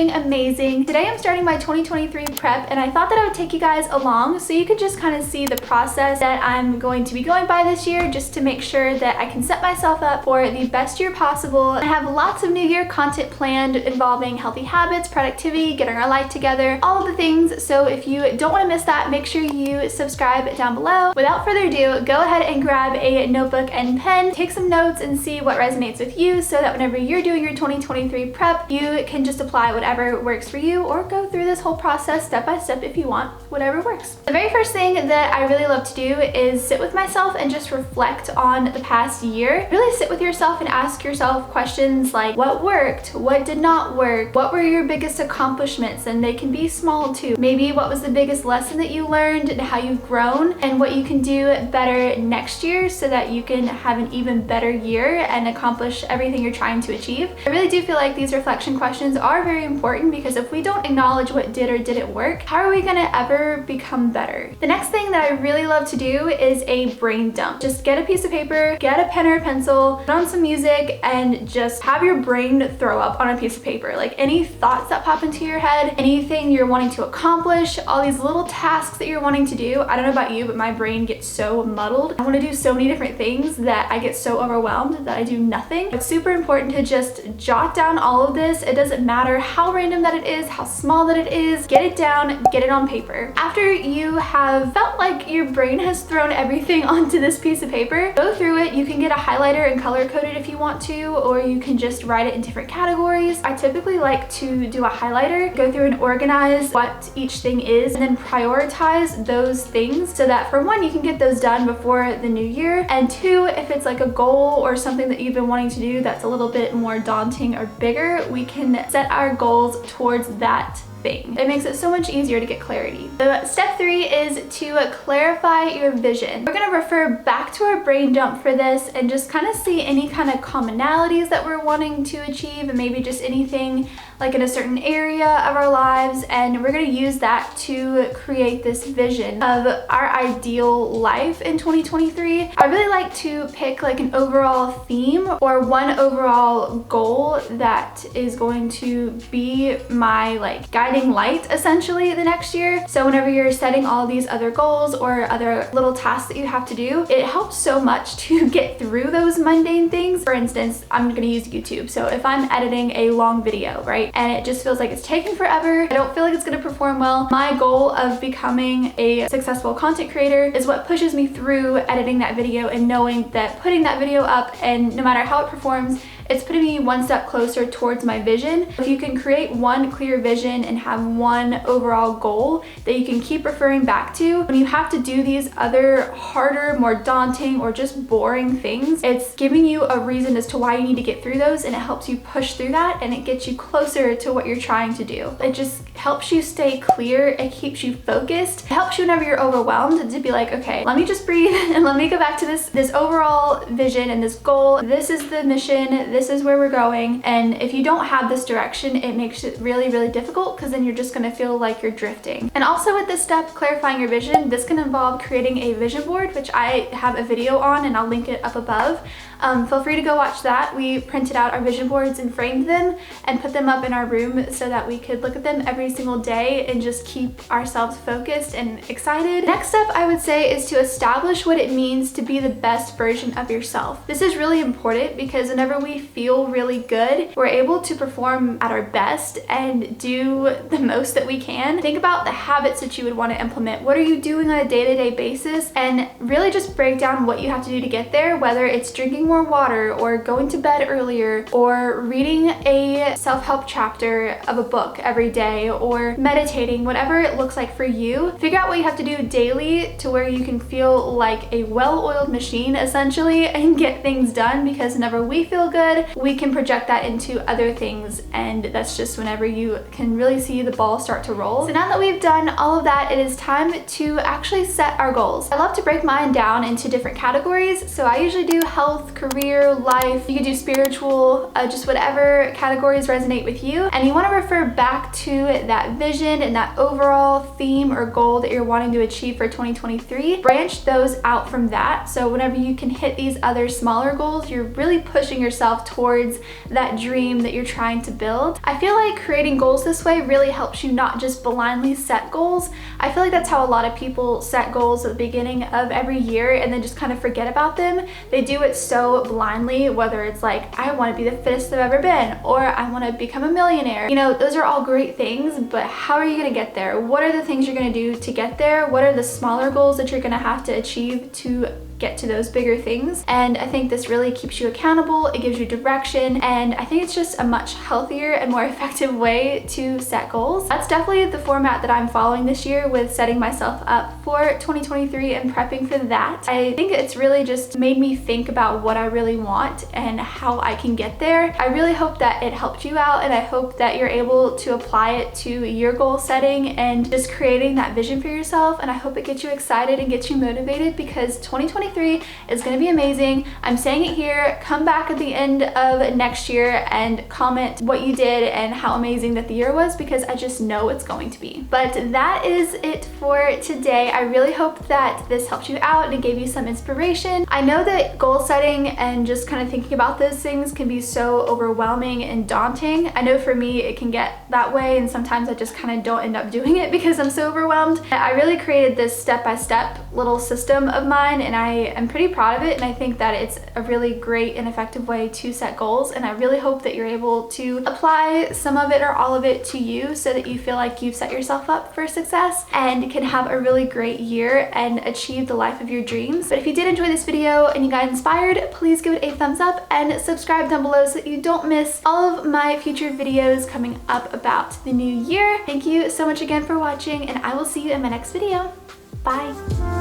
doing amazing. Today I'm starting my 2023 prep and I thought that I would take you guys along so you could just kind of see the process that I'm going to be going by this year, just to make sure that I can set myself up for the best year possible. I have lots of new year content planned involving healthy habits, productivity, getting our life together, all of the things. So if you don't want to miss that, make sure you subscribe down below. Without further ado, go ahead and grab a notebook and pen, take some notes and see what resonates with you so that whenever you're doing your 2023 prep, you can just apply whatever works for you, or go through this whole process step by step if you want, whatever works. The very first thing that I really love to do is sit with myself and just reflect on the past year. Really sit with yourself and ask yourself questions like, what worked? What did not work? What were your biggest accomplishments? And they can be small too. Maybe what was the biggest lesson that you learned and how you've grown, and what you can do better next year so that you can have an even better year and accomplish everything you're trying to achieve. I really do feel like these reflection questions are very important, because if we don't acknowledge what did or didn't work, how are we gonna ever become better? The next thing that I really love to do is a brain dump. Just get a piece of paper, get a pen or a pencil, put on some music, and just have your brain throw up on a piece of paper. Like any thoughts that pop into your head, anything you're wanting to accomplish, all these little tasks that you're wanting to do. I don't know about you, but my brain gets so muddled. I want to do so many different things that I get so overwhelmed that I do nothing. It's super important to just jot down all of this. It doesn't matter how random that it is, how small that it is. Get it down, get it on paper. After you have felt like your brain has thrown everything onto this piece of paper, go through it. You can get a highlighter and color code it if you want to, or you can just write it in different categories. I typically like to do a highlighter, go through and organize what each thing is, and then prioritize those things so that for one, you can get those done before the new year, and two, if it's like a goal or something that you've been wanting to do that's a little bit more daunting or bigger, we can set our goals towards that thing. It makes it so much easier to get clarity. So step 3 is to clarify your vision. We're gonna refer back to our brain dump for this and just kind of see any kind of commonalities that we're wanting to achieve, and maybe just anything like in a certain area of our lives, and we're gonna use that to create this vision of our ideal life in 2023. I really like to pick like an overall theme or one overall goal that is going to be my like guiding light essentially the next year. So whenever you're setting all these other goals or other little tasks that you have to do, it helps so much to get through those mundane things. For instance, I'm gonna use YouTube. So if I'm editing a long video, right, and it just feels like it's taking forever, I don't feel like it's gonna perform well, my goal of becoming a successful content creator is what pushes me through editing that video and knowing that putting that video up, and no matter how it performs, it's putting me one step closer towards my vision. If you can create one clear vision and have one overall goal that you can keep referring back to, when you have to do these other harder, more daunting, or just boring things, it's giving you a reason as to why you need to get through those, and it helps you push through that, and it gets you closer to what you're trying to do. It just helps you stay clear, it keeps you focused, it helps you whenever you're overwhelmed to be like, okay, let me just breathe and let me go back to this overall vision and this goal. This is the mission, this is where we're going. And if you don't have this direction, it makes it really, really difficult, because then you're just gonna feel like you're drifting. And also with this step, clarifying your vision, this can involve creating a vision board, which I have a video on and I'll link it up above. Feel free to go watch that. We printed out our vision boards and framed them and put them up in our room so that we could look at them every single day and just keep ourselves focused and excited. Next step, I would say, is to establish what it means to be the best version of yourself. This is really important because whenever we feel really good, we're able to perform at our best and do the most that we can. Think about the habits that you would want to implement. What are you doing on a day-to-day basis? And really just break down what you have to do to get there, whether it's drinking more water, or going to bed earlier, or reading a self-help chapter of a book every day, or meditating, whatever it looks like for you. Figure out what you have to do daily to where you can feel like a well-oiled machine essentially and get things done, because whenever we feel good, we can project that into other things, and that's just whenever you can really see the ball start to roll. So now that we've done all of that, it is time to actually set our goals. I love to break mine down into different categories. So I usually do health, career, life. You could do spiritual, just whatever categories resonate with you. And you want to refer back to that vision and that overall theme or goal that you're wanting to achieve for 2023. Branch those out from that. So whenever you can hit these other smaller goals, you're really pushing yourself yourself towards that dream that you're trying to build. I feel like creating goals this way really helps you not just blindly set goals. I feel like that's how a lot of people set goals at the beginning of every year and then just kind of forget about them. They do it so blindly, whether it's like, I want to be the fittest I've ever been, or I want to become a millionaire. You know, those are all great things, but how are you going to get there? What are the things you're going to do to get there? What are the smaller goals that you're going to have to achieve to get to those bigger things? And I think this really keeps you accountable, it gives you direction, and I think it's just a much healthier and more effective way to set goals. That's definitely the format that I'm following this year with setting myself up for 2023 and prepping for that. I think it's really just made me think about what I really want and how I can get there. I really hope that it helped you out, and I hope that you're able to apply it to your goal setting and just creating that vision for yourself, and I hope it gets you excited and gets you motivated, because 2023 is going to be amazing. I'm saying it here. Come back at the end of next year and comment what you did and how amazing that the year was, because I just know it's going to be. But that is it for today. I really hope that this helped you out and it gave you some inspiration. I know that goal setting and just kind of thinking about those things can be so overwhelming and daunting. I know for me it can get that way, and sometimes I just kind of don't end up doing it because I'm so overwhelmed. I really created this step-by-step little system of mine, and I am pretty proud of it, and I think that it's a really great and effective way to set goals, and I really hope that you're able to apply some of it or all of it to you so that you feel like you've set yourself up for success and can have a really great year and achieve the life of your dreams. But if you did enjoy this video and you got inspired, please give it a thumbs up and subscribe down below so that you don't miss all of my future videos coming up about the new year. Thank you so much again for watching, and I will see you in my next video. Bye!